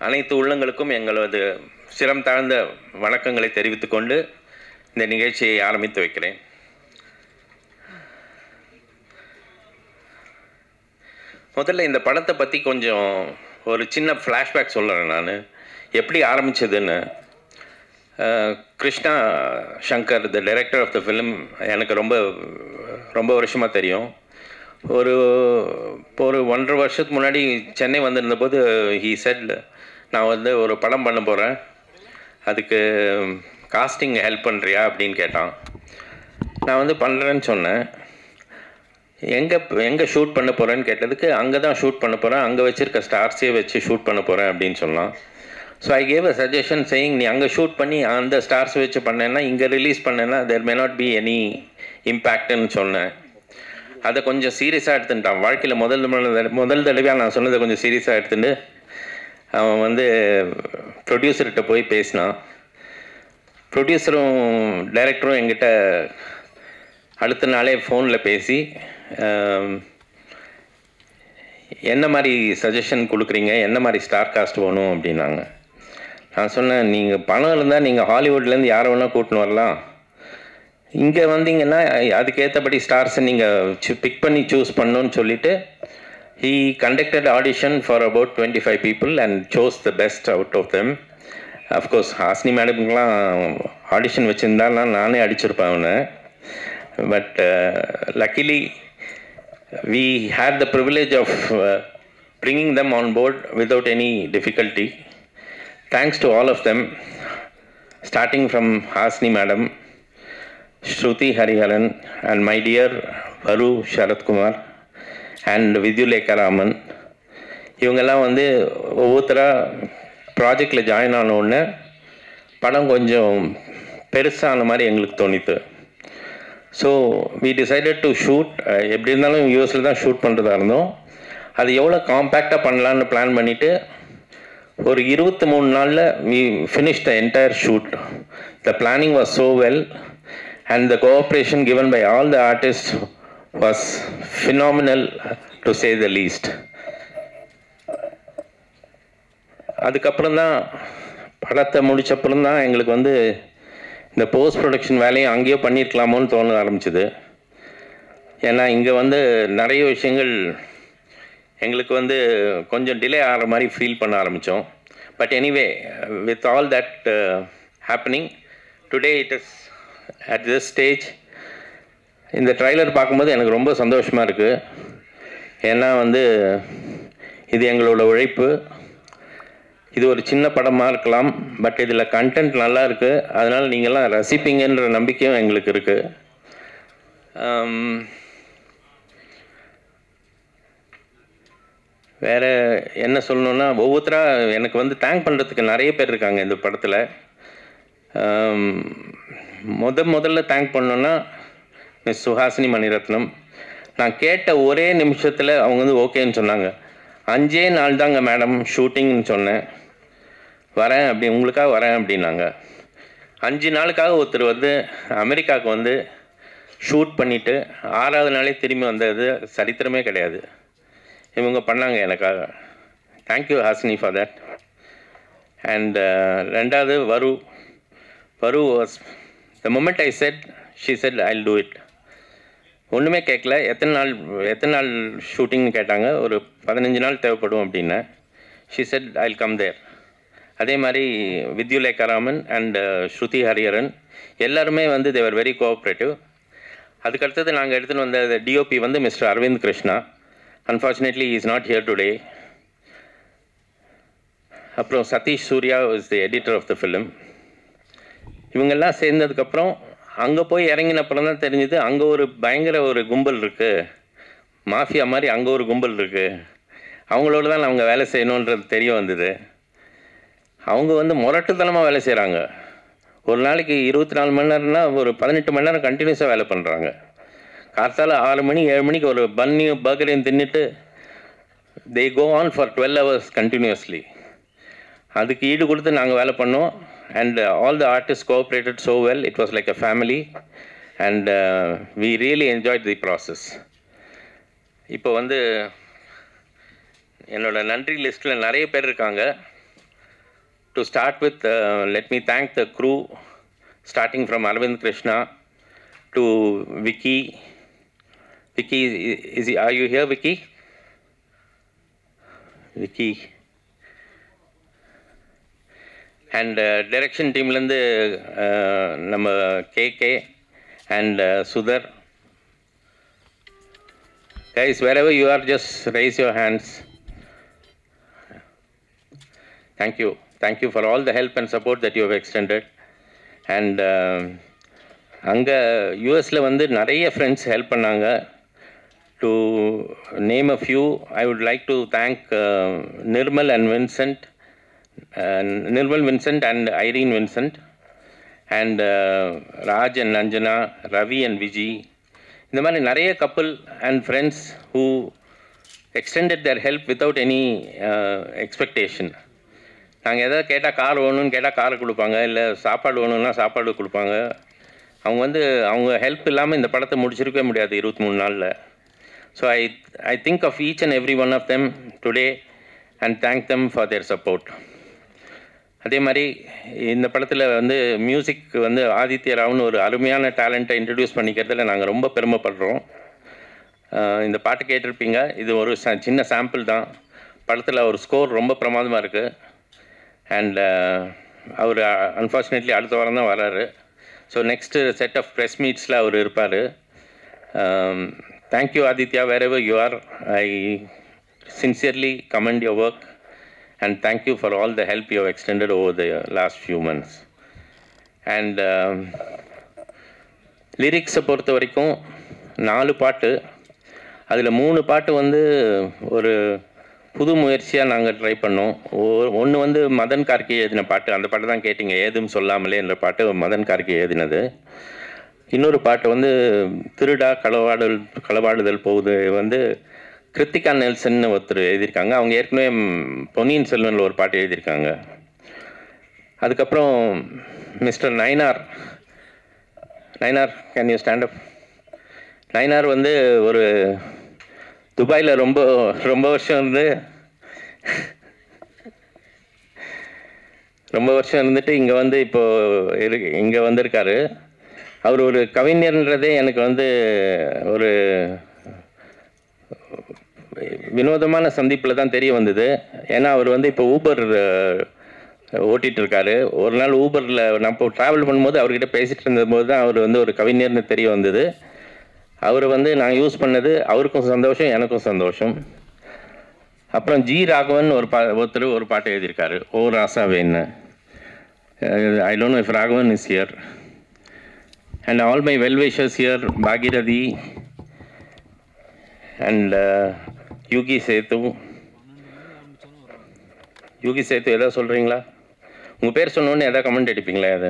அனைத்து உள்ளங்களுக்கும் எங்களது சிரம் தாழ்ந்த வணக்கங்களை தெரிவித்துக்கொண்டு இந்த நிகழ்ச்சியை ஆரம்பித்து வைக்கிறேன். முதல்ல இந்த படத்தை பற்றி கொஞ்சம் ஒரு சின்ன ஃப்ளாஷ்பேக் சொல்கிறேன். நான் எப்படி ஆரம்பித்ததுன்னு. Krishna Shankar, the director of the film, எனக்கு ரொம்ப வருஷமாக தெரியும். ஒரு 1.5 வருஷத்துக்கு முன்னாடி சென்னை வந்திருந்தபோது ஹீ செட், நான் வந்து ஒரு படம் பண்ண போகிறேன், அதுக்கு காஸ்டிங் ஹெல்ப் பண்ணுறியா அப்படின்னு கேட்டான். நான் வந்து பண்ணுறேன்னு சொன்னேன். எங்கே ஷூட் பண்ண போகிறேன்னு கேட்டதுக்கு, அங்கே தான் ஷூட் பண்ண போகிறேன், அங்கே வச்சுருக்க ஸ்டார்ஸே வச்சு ஷூட் பண்ண போகிறேன் அப்படின்னு சொன்னான். So I gave a suggestion saying, நீ அங்கே ஷூட் பண்ணி அந்த ஸ்டார்ஸ் வச்சு பண்ணேன்னா, இங்கே ரிலீஸ் பண்ணேன்னா தேர் மே நாட் பி எனி இம்பேக்ட்னு சொன்னேன். அதை கொஞ்சம் சீரியஸாக எடுத்துட்டான். வாழ்க்கையில் முதல் தடவையாக நான் சொன்னதை கொஞ்சம் சீரியஸாக எடுத்துட்டு அவன் வந்து ப்ரொடியூசர்கிட்ட போய் பேசினான். ப்ரொடியூசரும் டைரக்டரும் என்கிட்ட அடுத்த நாளே ஃபோனில் பேசி என்ன மாதிரி சஜஷன் கொடுக்குறீங்க, என்ன மாதிரி ஸ்டார் காஸ்ட் வேணும் அப்படின்னாங்க. நான் சொன்னேன், நீங்கள் பணம் இருந்தால் நீங்கள் ஹாலிவுட்லேருந்து யாரை வேணால் கூட்டின்னு வரலாம், இங்கே வந்தீங்கன்னா அதுக்கேற்றபடி ஸ்டார்ஸை நீங்கள் பிக் பண்ணி சூஸ் பண்ணணுன்னு சொல்லிவிட்டு he conducted audition for about 25 people and chose the best out of them. Of course Hasini மேடம்லாம் ஆடிஷன் வச்சுருந்தாலாம் நானே அடிச்சிருப்பேன் அவனை. But luckily we had the privilege of bringing them on board without any difficulty. Thanks to all of them, starting from Hasni madam, Shruti Hariharan, and my dear Varu Sharat Kumar and Vidyulekha Raman. இவங்கெல்லாம் வந்து ஒவ்வொருத்தராக ப்ராஜெக்டில் join ஆன உடனே படம் கொஞ்சம் பெருசான மாதிரி எங்களுக்கு தோணித்து. So we decided to shoot. எப்படி இருந்தாலும் யூஎஸில் தான் ஷூட் பண்ணுறதா இருந்தோம். அது எவ்வளோ காம்பேக்டாக பண்ணலான்னு பிளான் பண்ணிவிட்டு ஒரு 23 நாளில் we finish the entire shoot. The planning was so well and the cooperation given by all the artists was phenomenal to say the least. அதுக்கப்புறம் தான் படத்தை முடிச்சப்புறம் தான் எங்களுக்கு வந்து இந்த போஸ்ட் ப்ரொடக்ஷன் வேலையை அங்கேயோ பண்ணியிருக்கலாமோன்னு தோண ஆரம்பிச்சுது. ஏன்னா இங்கே வந்து நிறைய விஷயங்கள் எங்களுக்கு வந்து கொஞ்சம் டிலே ஆகிற மாதிரி ஃபீல் பண்ண ஆரம்பித்தோம். But anyway, with all that happening today it is at this stage. இந்த ட்ரைலர் பார்க்கும்போது எனக்கு ரொம்ப சந்தோஷமாக இருக்குது. ஏன்னா வந்து இது எங்களோட உழைப்பு. இது ஒரு சின்ன படமாக இருக்கலாம், பட் இதில் கண்டென்ட் நல்லா இருக்குது. அதனால் நீங்கள்லாம் ரசிப்பீங்கன்ற நம்பிக்கையும் எங்களுக்கு இருக்குது. வேறு என்ன சொல்லணுன்னா, ஒவ்வொருத்தராக எனக்கு வந்து தேங்க் பண்ணுறதுக்கு நிறைய பேர் இருக்காங்க இந்த படத்தில். முதல்ல தேங்க் பண்ணோன்னா மிஸ் சுஹாசினி மணிரத்னம். நான் கேட்ட ஒரே நிமிஷத்தில் அவங்க வந்து ஓகேன்னு சொன்னாங்க. 5 நாள் தாங்க மேடம் ஷூட்டிங்னு சொன்னேன், வரேன் அப்படி உங்களுக்காக வரேன் அப்படின்னாங்க. 5 நாளுக்காக ஒருத்தர் வந்து அமெரிக்காவுக்கு வந்து ஷூட் பண்ணிவிட்டு 6வது நாளே திரும்பி வந்தது சரித்திரமே கிடையாது. இவங்க பண்ணாங்க எனக்காக. Thank you Hasini for that. And ரெண்டாவது Varu was, the moment I said, she said I'll do it. ஒன்றுமே கேட்கல. எத்தனை நாள் ஷூட்டிங்னு கேட்டாங்க. ஒரு 15 நாள் தேவைப்படும் அப்படின்னா. she said I'll come there. அதே மாதிரி வித்யுலேகா ராமன் அண்ட் ஸ்ருதி ஹரிஹரன் எல்லாருமே வந்து they were very cooperative. அதுக்கடுத்தது நாங்கள் எடுத்துகிட்டு வந்த டிஓபி வந்து mister Aravind Krishna. Unfortunately he is not here today. அப்புறம் Satish Surya is the editor of the film. இவங்கெல்லாம் சேர்ந்ததுக்கப்புறம் அங்கே போய் இறங்கினப்புறம் தான் தெரிஞ்சுது, அங்கே ஒரு பயங்கர ஒரு கும்பல் இருக்குது, மாஃபியா மாதிரி அங்கே ஒரு கும்பல் இருக்குது, அவங்களோட தான் அவங்க வேலை செய்யணுன்றது தெரிய வந்தது. அவங்க வந்து முரட்டுத்தனமாக வேலை செய்கிறாங்க. ஒரு நாளைக்கு 24 மணி நேரம்னா ஒரு 18 மணி நேரம் கண்டினியூஸாக வேலை பண்ணுறாங்க. காத்தால் 6 மணி 7 மணிக்கு ஒரு பன்னியும் பர்கரையும் தின்னுட்டு they go on for 12 hours continuously. அதுக்கு ஈடு கொடுத்து நாங்கள் வேலை பண்ணோம். And all the artists cooperated so well. It was like a family and we really enjoyed the process. இப்போ வந்து என்னோட நன்றி லிஸ்ட்டில் நிறைய பேர் இருக்காங்க. To start with, let me thank the crew, starting from Arvind Krishna to Vicky. Vicky, are you here, Vicky? Vicky. And direction teamலேருந்து நம்ம KK and Sudhar. Guys, wherever you are, just raise your hands. Thank you. Thank you for all the help and support that you have extended. And அங்கே யூஎஸில் வந்து நிறைய friends help பண்ணாங்க. To name a few, I would like to thank Nirmal Vincent and Irene Vincent, and Raj and Anjana, Ravi and Viji. இந்த மாதிரி நிறைய couple and friends who extended their help without any expectation. நாங்கள் எதாவது கேட்டால் car வேணும்னு கேட்டால் காரை கொடுப்பாங்க, இல்லை சாப்பாடு வேணும்னா சாப்பாடு கொடுப்பாங்க. அவங்க வந்து அவங்க ஹெல்ப் இல்லாமல் இந்த படத்தை முடிச்சிருக்கவே முடியாது 23 நாளில். So I think of each and every one of them today and thank them for their support. அதே மாதிரி இந்த படத்தில் வந்து மியூசிக் வந்து ஆதித்ய ராவ்னு ஒரு அருமையான டேலண்ட்டை இன்ட்ரடியூஸ் பண்ணிக்கிறதுல நாங்கள் ரொம்ப பெருமைப்படுறோம். இந்த பாட்டு கேட்டிருப்பீங்க. இது ஒரு சின்ன சாம்பிள் தான். படத்தில் ஒரு ஸ்கோர் ரொம்ப பிரமாதமாக இருக்குது. அண்ட் அவர் அன்ஃபார்ச்சுனேட்லி அடுத்த வாரம் தான் வராரு. So next set of press மீட்ஸில் அவர் இருப்பார். Thank you Aditya, wherever you are. I sincerely commend your work and thank you for all the help you have extended over the last few months. And லிரிக்ஸை பொறுத்த வரைக்கும் 4 பாட்டு, அதில் 3 பாட்டு வந்து ஒரு புது முயற்சியாக நாங்கள் ட்ரை பண்ணோம். ஒன்று வந்து மதன் கார்கே எழுதின பாட்டு, அந்த பாட்டு தான் கேட்டிங்க, ஏதும் சொல்லாமலே என்ற பாட்டு மதன் கார்கே எழுதினது. இன்னொரு பாட்டு வந்து திருடா களவாடுதல் போகுது வந்து கிருத்திகா நெல்சன் ஒருத்தர் எழுதியிருக்காங்க. அவங்க ஏற்கனவே பொன்னியின் செல்வனில் ஒரு பாட்டு எழுதியிருக்காங்க. அதுக்கப்புறம் mister Nainar, can you stand up? Nainar வந்து ஒரு துபாயில் ரொம்ப வருஷம் இருந்துட்டு இங்கே வந்து இப்போது இங்கே வந்திருக்காரு. அவர் ஒரு கவிஞர்ன்றதே எனக்கு வந்து ஒரு வினோதமான சந்திப்பில் தான் தெரிய வந்தது. ஏன்னா அவர் வந்து இப்போ ஊபர் ஓட்டிகிட்டு இருக்காரு. ஒரு நாள் ஊபரில் நான் இப்போ ட்ராவல் பண்ணும்போது அவர்கிட்ட பேசிகிட்டு இருந்தபோது தான் அவர் வந்து ஒரு கவிஞர்னு தெரிய வந்தது. அவர் வந்து நான் யூஸ் பண்ணது அவருக்கும் சந்தோஷம், எனக்கும் சந்தோஷம். அப்புறம் ஜி ராகவன் ஒருத்தர் ஒரு பாட்டு எழுதியிருக்காரு, ஓ ராசாவேன்னு. I don't know if Raghavan is here. And all my well wishers here, Bhagirathi and Yugi சேத்து எதாவது சொல்கிறீங்களா? உங்கள் பேர் சொன்னோன்னே எதாவது கமெண்ட் அடிப்பீங்களா? அது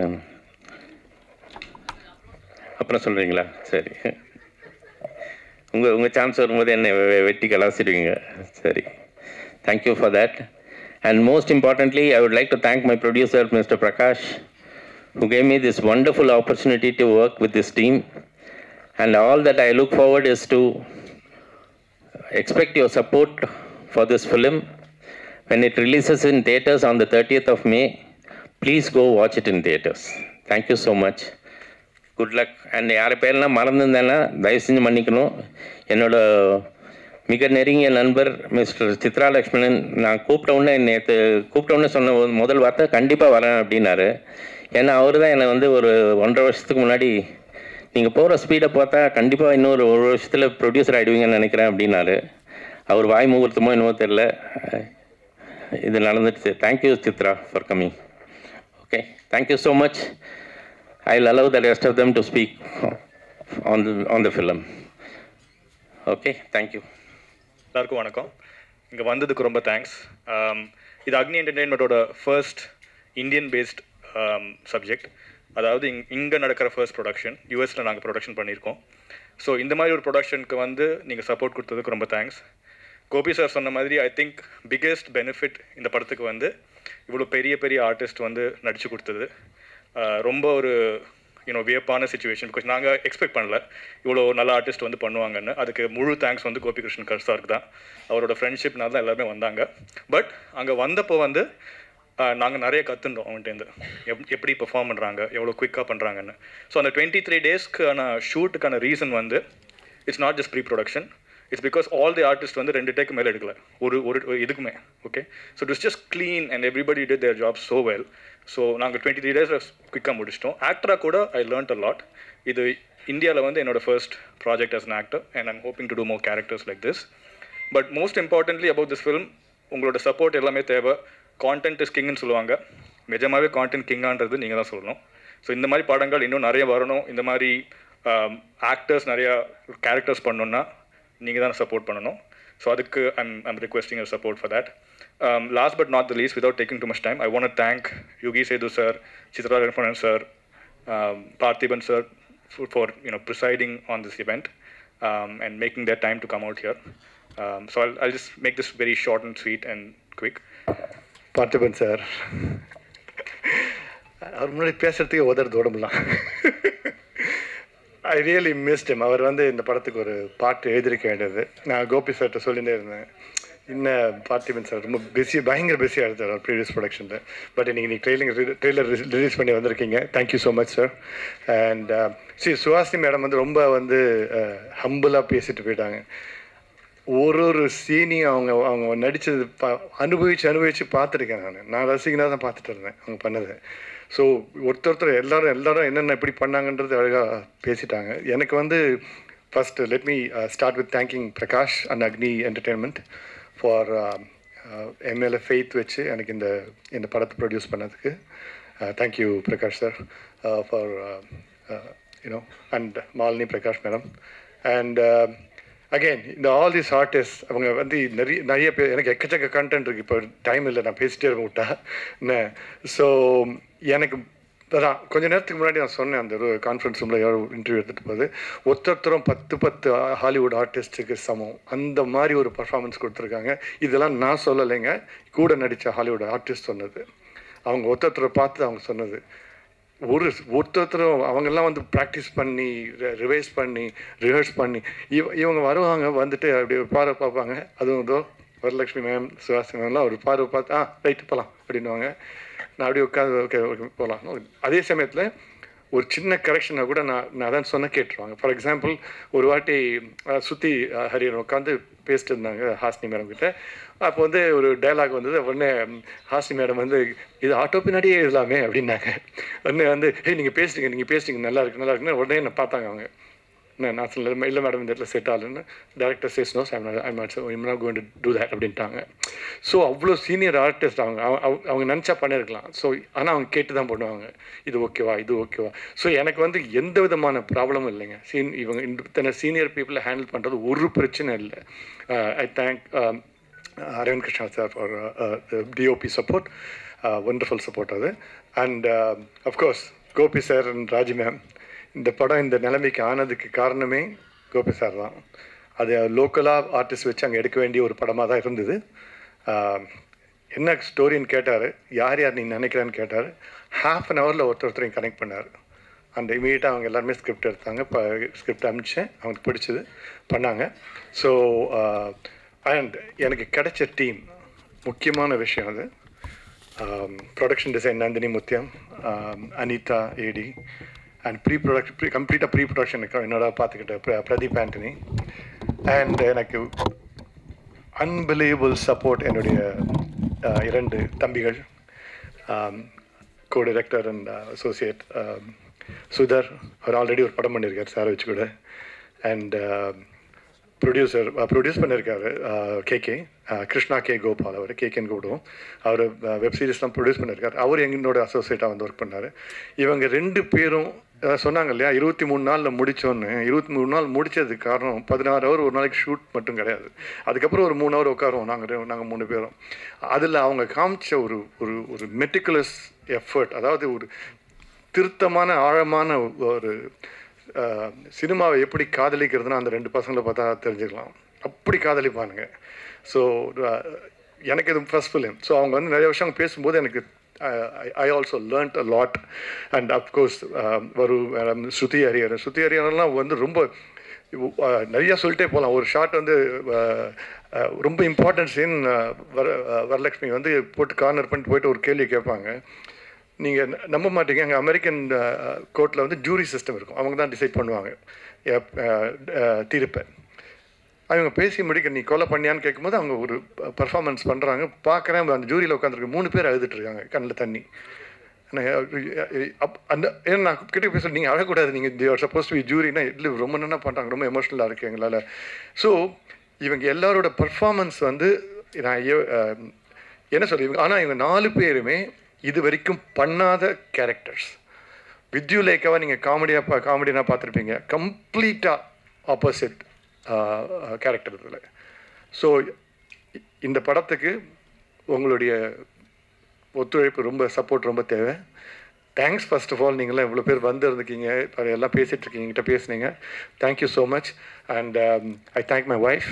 அப்புறம் சொல்கிறீங்களா? சரி, உங்கள் சான்ஸ் வரும்போது என்னை வெட்டி கலாசிடுவீங்க. சரி, thank you for that. And most importantly I would like to thank my producer mister Prakash, who gave me this wonderful opportunity to work with this team. And all that I look forward is to expect your support for this film. When it releases in theatres on the 30th of May, please go watch it in theatres. Thank you so much. Good luck. And யார் பேரெல்லாம் மறந்துருந்தேன்னா தயவு செஞ்சு மன்னிக்கணும். என்னோட மிக நெருங்கிய நண்பர் mister Chitra Lakshmanan, நான் கூப்பிட்டவுடனே சொன்ன முதல் வார்த்தை கண்டிப்பாக வரேன் அப்படின்னாரு. ஏன்னா அவர் தான் என்னை வந்து ஒரு 1.5 வருஷத்துக்கு முன்னாடி நீங்கள் போகிற ஸ்பீடை பார்த்தா கண்டிப்பாக இன்னொரு 1 வருஷத்தில் ப்ரொடியூசர் ஆகிடுவீங்கன்னு நினைக்கிறேன் அப்படின்னாரு. அவர் வாய் முகூர்த்தமோ என்னவோ தெரில, இது நடந்துடுச்சு. Thank you Chitra for coming. Okay, thank you so much. I'll allow the rest of them to speak on the film. Okay, thank you. எல்லாருக்கும் வணக்கம். இங்கே வந்ததுக்கு ரொம்ப தேங்க்ஸ். இது அக்னி என்டர்டெயின்மெண்ட்டோட ஃபர்ஸ்ட் இந்தியன் பேஸ்ட் சப்ஜெக்ட். அதாவது இங்கே நடக்கிற ஃபர்ஸ்ட் ப்ரொடக்ஷன். யூஎஸில் நாங்கள் ப்ரொடக்ஷன் பண்ணியிருக்கோம். ஸோ இந்த மாதிரி ஒரு ப்ரொடக்ஷனுக்கு வந்து நீங்கள் சப்போர்ட் கொடுத்ததுக்கு ரொம்ப தேங்க்ஸ். கோபி சார் சொன்ன மாதிரி ஐ திங்க் பிக்கெஸ்ட் பெனிஃபிட் இந்த படத்துக்கு வந்து இவ்வளோ பெரிய ஆர்டிஸ்ட் வந்து நடித்து கொடுத்தது. ரொம்ப ஒரு வியப்பான சிச்சுவேஷன். பிகாஸ் நாங்கள் எக்ஸ்பெக்ட் பண்ணல இவ்வளோ நல்ல ஆர்டிஸ்ட் வந்து பண்ணுவாங்கன்னு. அதுக்கு முழு தேங்க்ஸ் வந்து கோபிகிருஷ்ணன் சாருக்கு தான். அவரோட ஃப்ரெண்ட்ஷிப்னால தான் எல்லாருமே வந்தாங்க. பட் அங்கே வந்தப்போ வந்து நாங்கள் நிறைய கற்றுன்றோம் அவன்கிட்டேருந்து எப்படி பெர்ஃபார்ம் பண்ணுறாங்க, எவ்வளோ குயிக்காக பண்ணுறாங்கன்னு. ஸோ அந்த 23 டேஸ்க்கான ஷூட்டுக்கான ரீசன் வந்து it's not just pre production, it's because all the artist வந்து 2 டேக்கு மேலே எடுக்கல ஒரு இதுக்குமே. Okay, so it is just clean and everybody did their job so well. So நாங்கள் 23 டேஸில் குயிக்காக முடிச்சிட்டோம். ஆக்டராக கூட ஐ லேர்ன்ட் அ லாட். இது இந்தியாவில் வந்து என்னோட first project as an actor and I'm hoping to do more characters like this. But most importantly about this film உங்களோட சப்போர்ட் எல்லாமே தேவை. கான்டென்ட் இஸ் கிங்னு சொல்லுவாங்க, நிஜமாகவே கான்டென்ட் கிங்கான்றது நீங்கள் தான் சொல்லணும். ஸோ இந்த மாதிரி படங்கள் இன்னும் நிறைய வரணும், இந்த மாதிரி ஆக்டர்ஸ் நிறையா கேரக்டர்ஸ் பண்ணணுன்னா நீங்கள் தான் சப்போர்ட் பண்ணணும். ஸோ அதுக்கு I'm requesting your support for that. Last but not the least, without taking too much time, I want to thank Yogi Sethu sir, Chitra Rangappan sir, Parthiban sir for presiding on this event and making their time to come out here. So I'll just make this very short and sweet and quick. Parthiban sir, அவர் முன்னாடி பேசுறதுக்கு உதறது உடம்புலாம். I really missed him. அவர் வந்து இந்த படத்துக்கு ஒரு பாட்டு எழுதியிருக்க வேண்டியது. நான் கோபி சார்கிட்ட சொல்லிகிட்டே இருந்தேன், இன்னும் பார்த்திபன் சார் ரொம்ப பயங்கர பிஸியாக எடுத்தார் அவர் ப்ரீவியஸ் ப்ரொடக்ஷனில். பட் நீங்கள் ட்ரெய்லர் ரிலீஸ் பண்ணி வந்திருக்கீங்க. Thank you so much sir. And Suhasini madam வந்து ரொம்ப ஹம்பிளாக பேசிட்டு போயிட்டாங்க. ஒரு சீனையும் அவங்க நடித்தது அனுபவித்து பார்த்துருக்கேன். நான் ரசிகனாக தான் பார்த்துட்டு இருந்தேன் அவங்க பண்ணது. ஸோ ஒருத்தர் எல்லாரும் என்னென்ன எப்படி பண்ணாங்கன்றது அழகாக பேசிட்டாங்க. எனக்கு வந்து first let me start with thanking Prakash and Agni entertainment for MLA faith வச்சு எனக்கு இந்த படத்தை ப்ரொடியூஸ் பண்ணதுக்கு. Thank you Prakash sir for and Malini Prakash madam. And again இந்த ஆல் தீஸ் ஆர்டிஸ்ட் அவங்க வந்து நிறைய பேர், எனக்கு எக்கச்சக்க கண்டென்ட் இருக்குது. இப்போ டைம் இல்லை, நான் பேசிட்டே இருக்க விட்டா என்ன. ஸோ எனக்கு அதான் கொஞ்ச நேரத்துக்கு முன்னாடி நான் சொன்னேன், அந்த ஒரு கான்ஃபரன்ஸ் ரூமில் யாரோ இன்டர்வியூ எடுத்துகிட்டு போது ஒருத்தரும் 10 ஹாலிவுட் ஆர்டிஸ்ட்டுக்கு சமம் அந்த மாதிரி ஒரு பர்ஃபார்மன்ஸ் கொடுத்துருக்காங்க. இதெல்லாம் நான் சொல்லலைங்க, கூட நடித்த ஹாலிவுட் ஆர்டிஸ்ட் சொன்னது. அவங்க ஒருத்தரை பார்த்து அவங்க சொன்னது. ஒருத்தரும் அவங்கெல்லாம் வந்து ப்ராக்டிஸ் பண்ணி ரிவைஸ் பண்ணி ரிஹர்ஸ் பண்ணி இவங்க வருவாங்க, வந்துட்டு அப்படி ஒரு பார்வை பார்ப்பாங்க. அதுவும் இதோ வரலட்சுமி மேம், சுஹாசினி மேம்லாம் ஒரு பார்வை பார்த்து ரைட்டு போகலாம் அப்படின்வாங்க. நான் அப்படியே உட்காந்து ஓகே போகலாம். அதே சமயத்தில் ஒரு சின்ன கரெக்ஷனை கூட நான் தான் சொன்ன கேட்டுருவாங்க. ஃபார் எக்ஸாம்பிள், ஒரு வாட்டி சுற்றி ஹரியன் உட்காந்து பேசிட்டு இருந்தாங்க ஹாசினி மேடம் கிட்ட. அப்போ வந்து ஒரு டைலாக் வந்தது. உடனே ஹாசினி மேடம் வந்து இது ஆட்டோ பின்னாடியே எழுதலாமே அப்படின்னாங்க. உடனே வந்து நீங்கள் பேசுறீங்க நல்லா இருக்குன்னு உடனே என்ன பார்த்தாங்க அவங்க. நான் சொல்ல இல்லை மேடம் இந்த இடத்துல செட் ஆகலன்னு. Director says no I'm not going to do that அப்படின்ட்டாங்க. ஸோ அவ்வளோ சீனியர் ஆர்டிஸ்ட் அவங்க நினச்சா பண்ணியிருக்கலாம். ஸோ ஆனால் அவங்க கேட்டு தான் பண்ணுவாங்க, இது ஓகேவா. ஸோ எனக்கு வந்து எந்த விதமான ப்ராப்ளமும் இல்லைங்க. இவங்க இத்தனை சீனியர் பீப்புளை ஹேண்டில் பண்ணுறது ஒரு பிரச்சனை இல்லை. I thank Aravind Krishna sir for DOP support, wonderful support அது. And of course Gopi sir and Raji ma'am. இந்த படம் இந்த நிலைமைக்கு ஆனதுக்கு காரணமே கோபி சார் தான். அது லோக்கலாக ஆர்டிஸ்ட் வச்சு அங்கே எடுக்க வேண்டிய ஒரு படமாக தான் இருந்தது. என்ன ஸ்டோரின்னு கேட்டார், யார் நீ நினைக்கிறான்னு கேட்டார். ½ அன் ஹவரில் ஒருத்தரையும் கனெக்ட் பண்ணார். அந்த இமீடியட்டாக அவங்க எல்லாருமே ஸ்கிரிப்ட் எடுத்தாங்க. ஸ்கிரிப்ட் அனுப்பிச்சேன், அவங்களுக்கு பிடிச்சது பண்ணாங்க. ஸோ அண்ட் எனக்கு கிடைச்ச டீம் முக்கியமான விஷயம் அது. Production design Nandini Muthiyam, Anitha AD, and கம்ப்ளீட்டாக ப்ரீ ப்ரொடக்ஷனுக்கு என்னோட பார்த்துக்கிட்ட பிரதீப் ஆண்டனி. அண்ட் எனக்கு அன்பிலீவபிள் சப்போர்ட் என்னுடைய 2 தம்பிகள், co director and associate Sudhar. அவர் ஆல்ரெடி ஒரு படம் பண்ணியிருக்கார் சார் வச்சு கூட. அண்ட் ப்ரொடியூஸ் பண்ணியிருக்காரு கேகே கிருஷ்ணா கே கோபால். அவர் கேகேன்னு கூப்பிடுவோம். அவர் வெப் சீரிஸ்லாம் ப்ரொடியூஸ் பண்ணியிருக்காரு. அவர் எங்களோட அசோசியேட்டாக வந்து ஒர்க் பண்ணார். இவங்க 2 பேரும் சொன்னாங்க இல்லையா 23 நாளில் முடித்தோன்னு. 23 நாள் முடித்ததுக்கு காரணம் 16 ஹவர் ஒரு நாளைக்கு ஷூட் மட்டும் கிடையாது. அதுக்கப்புறம் ஒரு 3 ஹவர் உட்காருவோம் நாங்கள் 3 பேரும். அதில் அவங்க காமிச்ச ஒரு மெட்டிகுலஸ் எஃபர்ட், அதாவது ஒரு திருத்தமான ஆழமான ஒரு சினிமாவை எப்படி காதலிக்கிறதுனா அந்த 2 பசங்களை பார்த்தா தெரிஞ்சுக்கலாம். அப்படி காதலிப்பானுங்க. ஸோ எனக்கு இது ஃபர்ஸ்ட் ஃபிலிம். ஸோ அவங்க வந்து நிறைய விஷயம் பேசும்போது எனக்கு I also learnt a lot. And of course Varu, Shruti Hariharan வந்து ரொம்ப நிறையா சொல்லிட்டே போகலாம். ஒரு ஷாட் வந்து ரொம்ப இம்பார்ட்டன்ட் சீன், வரலட்சுமி வந்து போட்டு கார்னர் பண்ணிட்டு போயிட்டு ஒரு கேள்வி கேட்பாங்க. நீங்கள் நம்ப மாட்டீங்க, அங்கே அமெரிக்கன் கோர்ட்டில் வந்து ஜூரி சிஸ்டம் இருக்கும், அவங்க தான் டிசைட் பண்ணுவாங்க தீர்ப்பை. அவங்க பேசி முடிக்க நீ கொலை பண்ணியான்னு கேட்கும்போது அவங்க ஒரு பர்ஃபார்மன்ஸ் பண்ணுறாங்க. பார்க்குறேன் அந்த ஜூரியில் உட்காந்துருக்கு 3 பேர் அழுதுட்டுருக்காங்க, கண்ணில் தண்ணி. அந்த ஏன்னா நான் கிட்டே பேச நீங்கள் அழக்கூடாது, நீங்கள் தேர் சப்போஸ் டு பி ஜூரினா இல்லை ரொம்ப என்ன பண்ணுறாங்க, ரொம்ப எமோஷ்னலாக இருக்குது எங்களால். ஸோ இவங்க எல்லாரோட பர்ஃபார்மன்ஸ் வந்து நான் என்ன சொல்ல இவங்க, ஆனால் இவங்க 4 பேருமே இது வரைக்கும் பண்ணாத கேரக்டர்ஸ். வித்யுலேகாவை நீங்கள் காமெடியாக பார்த்துருப்பீங்க, கம்ப்ளீட்டாக ஆப்போசிட் கேரக்டர் இதில். ஸோ இந்த படத்துக்கு உங்களுடைய ஒத்துழைப்பு, ரொம்ப சப்போர்ட் ரொம்ப தேவை. தேங்க்ஸ் ஃபர்ஸ்ட் ஆஃப் ஆல், நீங்களாம் இவ்வளோ பேர் வந்து இருந்துக்கீங்க, இப்போ எல்லாம் பேசிகிட்ருக்கீங்க, என்கிட்ட பேசுனீங்க. Thank you so much. And I thank my wife,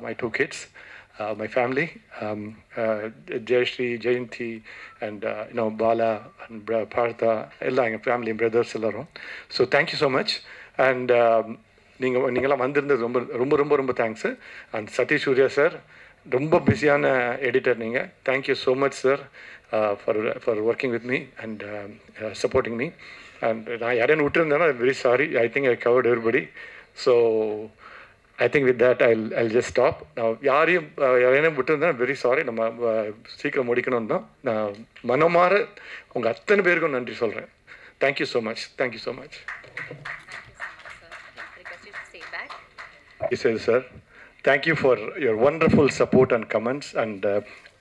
my 2 kids, my family, Jayashree, Jayanti, and Bala and Partha, எல்லாம் எங்கள் ஃபேமிலி பிரதர்ஸ் எல்லோரும். So thank you so much. And நீங்களாம் வந்திருந்தது ரொம்ப ரொம்ப ரொம்ப ரொம்ப thanks. And Sathish Suriya sir, ரொம்ப பிஸியான எடிட்டர் நீங்கள். Thank you so much sir for working with me and supporting me. And நான் யாரையும் விட்டுருந்தேன்னா very sorry, I think I covered everybody. So I think with that I'll just stop. நான் யாரையும் விட்டுருந்தேன் very sorry. நம்ம சீக்கிரம் முடிக்கணும் தான் நான் மனமாற உங்கள் அத்தனை பேருக்கும் நன்றி சொல்கிறேன். Thank you so much. Thank you so much. Yes, sir. Thank you for your wonderful support and comments and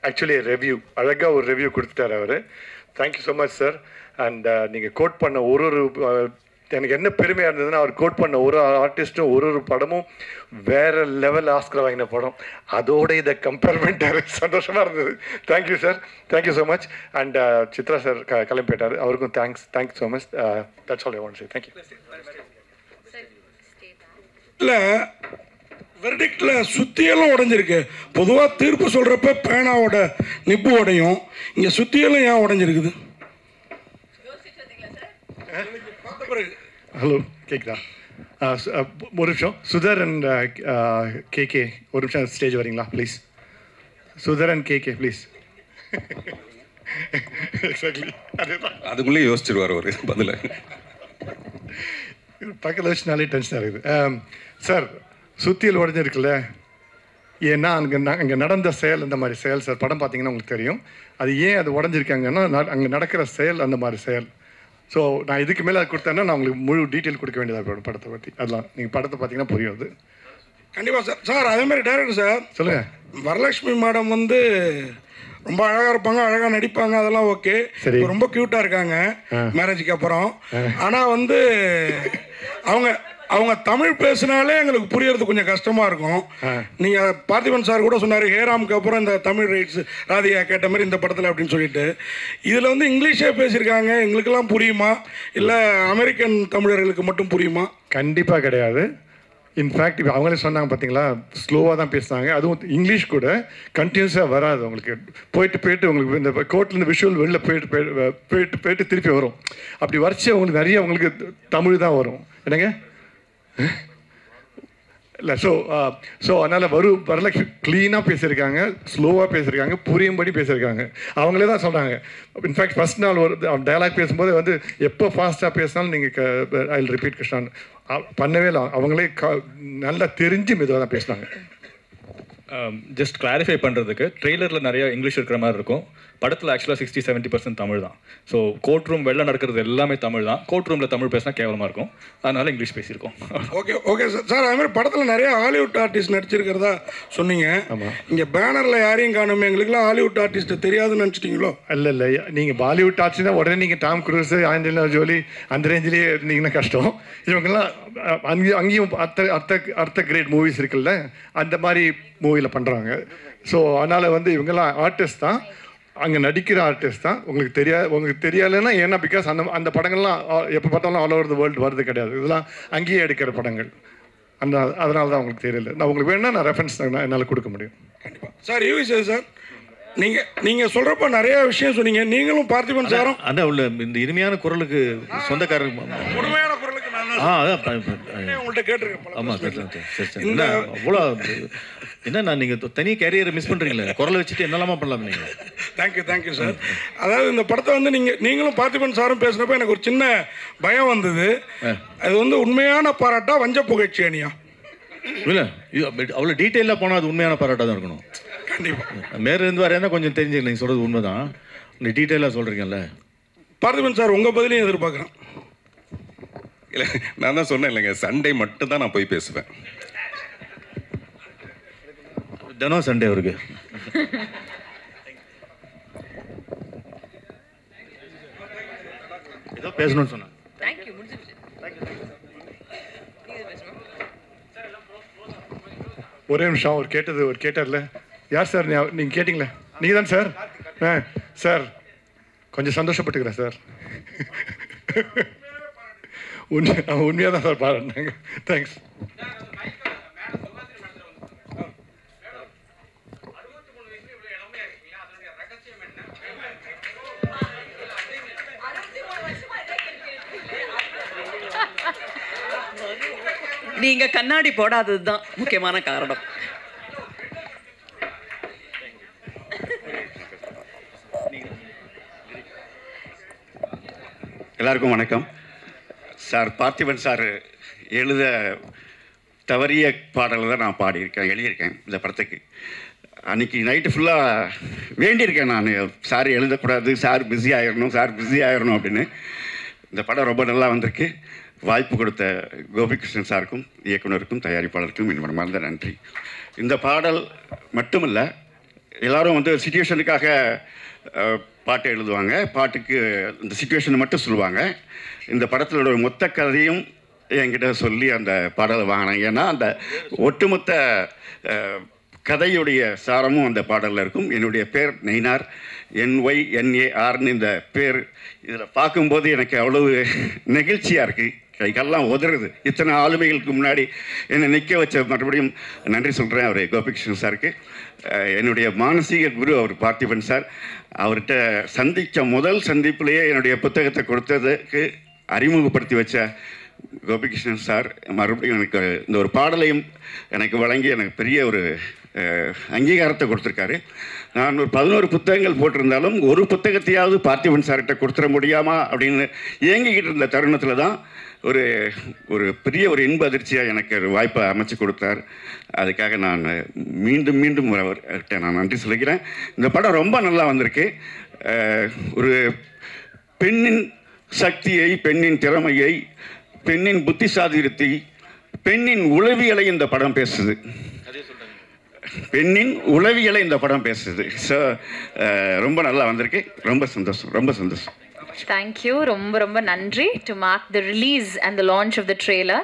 actually a review. அழகாக ஒரு ரிவ்யூ கொடுத்துட்டார் அவர். Thank you so much sir. And நீங்கள் கோட் பண்ண ஒரு எனக்கு என்ன பெருமையாக இருந்ததுன்னா, அவர் கோட் பண்ண ஒரு ஆர்டிஸ்ட்டும் ஒரு படமும் வேறு லெவல் ஆஸ்கர் வாங்கின படம். அதோட இதை கம்பேர் பண்ணிட்டாரு, சந்தோஷமாக இருந்தது. Thank you sir, thank you so much. And Chitra sir கிளம்பி போயிட்டார், அவருக்கும் thanks so much. That's all I want to say. Thank you. இல்லை வெர்டிக்டில் சுத்தியெல்லாம் உடஞ்சிருக்கு. பொதுவாக தீர்ப்பு சொல்கிறப்ப பேனாவோட நிப்பு உடையும், இங்கே சுத்தியெல்லாம் ஏன் உடஞ்சிருக்குது? ஹலோ, கேட்குதா? ஒரு நிமிஷம். சுதர் அண்ட் கேகே ஒரு நிமிஷம் ஸ்டேஜ் வரீங்களா please? Sudhar and KK please. Exactly அதுக்குள்ளே யோசிச்சிருவார் ஒரு பதில். பக்கத்தில் வச்சுனாலே டென்ஷனாக இருக்குது. சார், சுத்தியல் உடஞ்சிருக்குல்ல, ஏன்னா அங்கே நடந்த செயல் அந்த மாதிரி செயல் சார். படம் பார்த்தீங்கன்னா உங்களுக்கு தெரியும். அது ஏன் அது உடஞ்சிருக்காங்கன்னா, அங்கே நடக்கிற செயல் அந்த மாதிரி செயல். ஸோ நான் இதுக்கு மேலே அது கொடுத்தேன்னா நான் உங்களுக்கு முழு டீட்டெயில் கொடுக்க வேண்டியதாக இருக்கும் படத்தை பற்றி. அதெல்லாம் நீங்கள் படத்தை பார்த்தீங்கன்னா புரியும். அது கண்டிப்பாக சார். சார் அதேமாதிரி டைரக்டர் சார் சொல்லுங்கள். வரலட்சுமி மேடம் வந்து ரொம்ப அழகாக இருப்பாங்க, அழகாக நடிப்பாங்க, அதெல்லாம் ஓகே. சரி, ரொம்ப க்யூட்டாக இருக்காங்க மேரேஜுக்கு அப்புறம். ஆனால் வந்து அவங்க தமிழ் பேசினாலே எங்களுக்கு புரியறது கொஞ்சம் கஷ்டமாக இருக்கும். நீங்கள் பார்த்திபன் சார் கூட சொன்னார், ஹேராமுக்கு அப்புறம் இந்த தமிழ் ரைட்ஸ் ராதிகா கேட்ட மாதிரி இந்த படத்தில் அப்படின்னு சொல்லிட்டு. இதில் வந்து இங்கிலீஷே பேசியிருக்காங்க, எங்களுக்கெல்லாம் புரியுமா இல்லை அமெரிக்கன் தமிழர்களுக்கு மட்டும் புரியுமா? கண்டிப்பாக கிடையாது. இன்ஃபேக்ட் இப்போ அவங்களே சொன்னாங்க பார்த்தீங்களா, ஸ்லோவாக தான் பேசுனாங்க. அதுவும் இங்கிலீஷ் கூட கண்டினியூஸாக வராது உங்களுக்கு. போயிட்டு உங்களுக்கு இந்த கோர்ட்லேருந்து விஷுவல் வெளில போயிட்டு திருப்பி வரும். அப்படி வரைச்சி உங்களுக்கு நிறைய உங்களுக்கு தமிழ் தான் வரும். என்னங்க இல்லை? ஸோ அதனால் வரல க்ளீனாக பேசியிருக்காங்க, ஸ்லோவாக பேசியிருக்காங்க, புரியும்படி பேசியிருக்காங்க. அவங்களே தான் சொல்கிறாங்க. இன்ஃபேக்ட் ஃபஸ்ட் நாள் ஒரு டயலாக் பேசும்போது வந்து எப்போ ஃபாஸ்ட்டாக பேசினாலும் நீங்கள் ஐ வில் ரிப்பீட் கிருஷ்ணான் பண்ணவே இல்லை. அவங்களே நல்லா தெரிஞ்சு மெதுவாக தான் பேசினாங்க. ஜஸ்ட் கிளாரிஃபை பண்ணுறதுக்கு, ட்ரெய்லரில் நிறைய இங்கிலீஷ் இருக்கிற மாதிரி இருக்கும், படத்தில் ஆக்சுவலாக 60-70% தமிழ் தான். ஸோ கோர்ட் ரூம் வெளில நடக்கிறது எல்லாமே தமிழ் தான். கோர்ட் ரூமில் தமிழ் பேசினா கேவலமாக இருக்கும், அதனால இங்கிலீஷ் பேசியிருக்கோம். Okay sir. சார் அதுமாதிரி படத்தில் நிறைய ஹாலிவுட் ஆர்டிஸ்ட் நடிச்சிருக்கிறதா சொன்னீங்க. இங்கே பேனரில் யாரையும் காணுமே, எங்களுக்குலாம் ஹாலிவுட் ஆர்டிஸ்ட் தெரியாதுன்னு நினச்சிட்டிங்களோ? இல்லை, நீங்கள் பாலிவுட் ஆர்டிஸ்ட்னா உடனே நீங்கள் டாம் குரூஸ், ஆஞ்சலினா ஜோலி அந்த ரேஞ்சிலேயே இருந்தீங்கன்னா கஷ்டம். இவங்கெல்லாம் அங்கேயும் அடுத்த கிரேட் மூவிஸ் இருக்குல்ல, அந்த மாதிரி மூவியில் பண்ணுறாங்க. ஸோ அதனால் வந்து இவங்கெல்லாம் ஆர்டிஸ்ட் தான், அங்கே நடிக்கிற ஆர்டிஸ்ட் தான். உங்களுக்கு தெரியாதுன்னா ஏன்னா பிகாஸ் அந்த படங்கள்லாம் எப்போ பார்த்தாலும் ஆல் ஓவர் த வேர்ல்டு வருது கிடையாது. இதெல்லாம் அங்கேயே எடுக்கிற படங்கள். அதனால தான் உங்களுக்கு தெரியல. நான் உங்களுக்கு வேணும்னா நான் ரெஃபரன்ஸ் என்னால் கொடுக்க முடியும். கண்டிப்பாக சார். யூவி சார், நீங்கள் சொல்கிறப்ப நிறைய விஷயம் சொன்னீங்க. நீங்களும் பார்த்திபன் சாரும் அண்ணா உள்ள இந்த இனிமையான குரலுக்கு சொந்தக்காரர், உண்மையான குரலுக்கு நான் அதான் உங்கள்கிட்ட கேட்டிருக்கேன். ஆமாம் சார். சரி சரி. என்ன அவ்வளோ என்னண்ணா நீங்கள் தனியாக கேரியரை மிஸ் பண்ணுறீங்களே, குரலை வச்சுட்டு என்னெல்லாமா பண்ணலாம் நீங்கள். Thank you sir. அதாவது இந்த படத்தை வந்து நீங்களும் பார்த்திபன் சாரும் பேசுனப்போ எனக்கு ஒரு சின்ன பயம் வந்தது. அது வந்து உண்மையான பாராட்டா வஞ்ச புகழ்ச்சி அணியா? இல்லை, அவ்வளோ டீட்டெயிலாக போனால் அது உண்மையான பாராட்டாக தான் இருக்கணும். கண்டிப்பாக மேலேருந்து வரையா கொஞ்சம் தெரிஞ்சுக்கலாம். நீங்கள் சொல்கிறது உண்மை தான், நீங்கள் டீட்டெயிலாக சொல்கிறீங்கல்ல. பார்த்திபன் சார் உங்கள் பதிலையும் எதிர்பார்க்குறேன். இல்லை, நான் தான் சொன்னேன் இல்லைங்க, சண்டே மட்டும் தான் நான் போய் பேசுவேன். தினம் சண்டே அவருக்கு. ஏதோ பேசணும்னு சொன்னேன். ஒரே நிமிஷம். அவர் கேட்டார்ல, யார் சார் நீங்கள் கேட்டிங்களே, நீங்கள் தான் சார். சார் கொஞ்சம் சந்தோஷப்பட்டுக்கிறேன் சார். உண்மையாக தான் சார் பாருங்க. தேங்க்ஸ். நீங்க கண்ணாடி போடாதது தான் முக்கியமான காரணம். எல்லாருக்கும் வணக்கம் சார். பார்த்திபன் சார் எழுத தவறிய பாடலை தான் நான் எழுதியிருக்கேன் இந்த படத்துக்கு. அன்றைக்கி நைட்டு ஃபுல்லாக வேண்டியிருக்கேன் நான், சார் எழுதக்கூடாது, சார் பிஸி ஆகிடணும் அப்படின்னு. இந்த படம் ரொம்ப நல்லா வந்திருக்கு. வாய்ப்பு கொடுத்த கோபிகிருஷ்ணன் சாருக்கும், இயக்குனருக்கும், தயாரிப்பாளருக்கும் என் மனமார்ந்த நன்றி. இந்த பாடல் மட்டுமல்ல, எல்லோரும் வந்து சிச்சுவேஷனுக்காக பாட்டு எழுதுவாங்க, பாட்டுக்கு இந்த சிச்சுவேஷனை மட்டும் சொல்லுவாங்க. இந்த படத்திலோட மொத்த கதையும் என்கிட்ட சொல்லி அந்த பாடலை வாங்கினாங்க. ஏன்னா அந்த ஒட்டுமொத்த கதையுடைய சாரமும் அந்த பாடலில் இருக்கும். என்னுடைய பேர் நெய்னார், NYNARன்னு இந்த பேர். இதில் பார்க்கும்போது எனக்கு அவ்வளவு நெகிழ்ச்சியாக இருக்குது, கைகள்லாம் உதறுது. இத்தனை ஆளுமைகளுக்கு முன்னாடி என்னை நிற்க வச்ச மறுபடியும் நன்றி சொல்கிறேன் அவர் கோபிகிருஷ்ணன் சாருக்கு. என்னுடைய மானசீக குரு அவர் பார்த்திபன் சார். அவர்கிட்ட சந்தித்த முதல் சந்திப்புலேயே என்னுடைய புத்தகத்தை கொடுத்ததுக்கு அறிமுகப்படுத்தி வச்ச கோபிகிருஷ்ணன் சார் மறுபடியும் எனக்கு இந்த ஒரு பாடலையும் எனக்கு வழங்கி எனக்கு பெரிய ஒரு அங்கீகாரத்தை கொடுத்துருக்காரு. நான் ஒரு 11 புத்தகங்கள் போட்டிருந்தாலும் ஒரு புத்தகத்தையாவது பார்த்திபன் சார்கிட்ட கொடுத்துட முடியாமா அப்படின்னு ஏங்கிக்கிட்டு இருந்த தருணத்தில் தான் ஒரு பெரிய ஒரு இன்ப அதிர்ச்சியாக எனக்கு ஒரு வாய்ப்பை அமைச்சு கொடுத்தார். அதுக்காக நான் மீண்டும் அவர்கிட்ட நான் நன்றி சொல்லிக்கிறேன். இந்த படம் ரொம்ப நல்லா வந்திருக்கு. ஒரு பெண்ணின் சக்தியை, பெண்ணின் திறமையை, பெண்ணின் புத்திசாலித்தனத்தை, பெண்ணின் உளவியலை இந்த படம் பேசுது. பெண்ணின் உளவியலை இந்த படம் பேசுது. ஸோ ரொம்ப நல்லா வந்திருக்கு. ரொம்ப சந்தோஷம். Thank you. ரொம்ப நன்றி. To mark the release and the launch of the trailer,